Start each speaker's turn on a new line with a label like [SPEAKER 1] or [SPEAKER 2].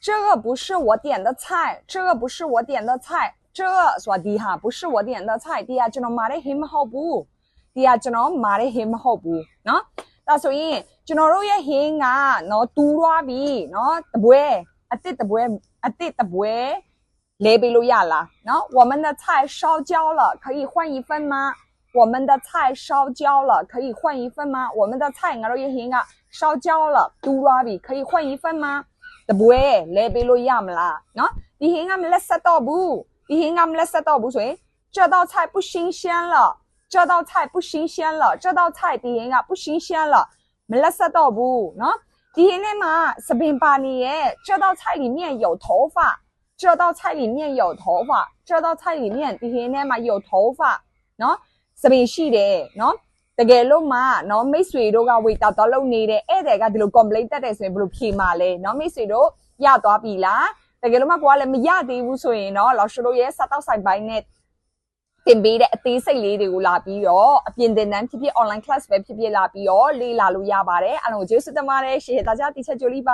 [SPEAKER 1] 这个不是我点的菜，这个不是我点的菜，这说的哈不是我点的菜，的ကျွန်တော်买的ဟင်းမဟုတ်ဘူး，ကျွန်တော်买的ဟင်းမဟုတ်ဘူးနော်ဒါဆိုရင်ကျွန်တော်တို့ရဲ့ဟင်းကနော်တူးသွားပြီနော်တပွဲအတစ်တပွဲလဲပေးလို့ရလားနော်我们的菜烧焦了可以换一份吗我们的菜烧焦了可以换一份吗我们的菜ငါတို့ရဲ့ဟင်းက烧焦了တူးသွားပြီ可以换一份吗တပွဲလဲပေးလို့ရမလားနော်ဒီဟင်းကမလက်ဆက်တော့ဘူးဒီဟင်းကမလက်ဆက်တော့ဘူးဆိုရင်这道菜不新鲜了这道菜不新鲜了这道菜ဒီဟင်းက不新鲜了မလက်ဆက်တော့ဘူးနော်ဒီဟင်းထဲမှာစပင်ပါနေရဲ့这道菜里面有头发这道菜里面有头发这道菜里面ဒီဟင်းထဲမှာ有头发နော်စပင်ရှိတယ်နော်တကယ်လို့မှနော်မိတ်ဆွေတို့ကဝေတာတော့လုပ်နေတဲ့ဧည့်သည်ကဒီလို complaint တက်တယ်ဆိုရင်ဘယ်လိုဖြေမှာလဲနော်မိတ်ဆွေတို့ရသွားပြီလားတကယ်လို့မှကိုကလည်းမရသေးဘူးဆိုရင်နော်လော်ရှိုတို့ရဲ့စားတော့ဆိုင်ပိုင်းနဲ့တင်ပေးတဲ့အသေးစိတ်လေးတွေကိုလာပြီးတော့အပြင်သင်တန်းဖြစ်ဖြစ် online class ပဲဖြစ်ဖြစ်လာပြီးတော့လေ့လာလို့ရပါတယ်အားလုံးကိုကျေးဇူးတင်ပါတယ်ရှေ့大家底下就礼吧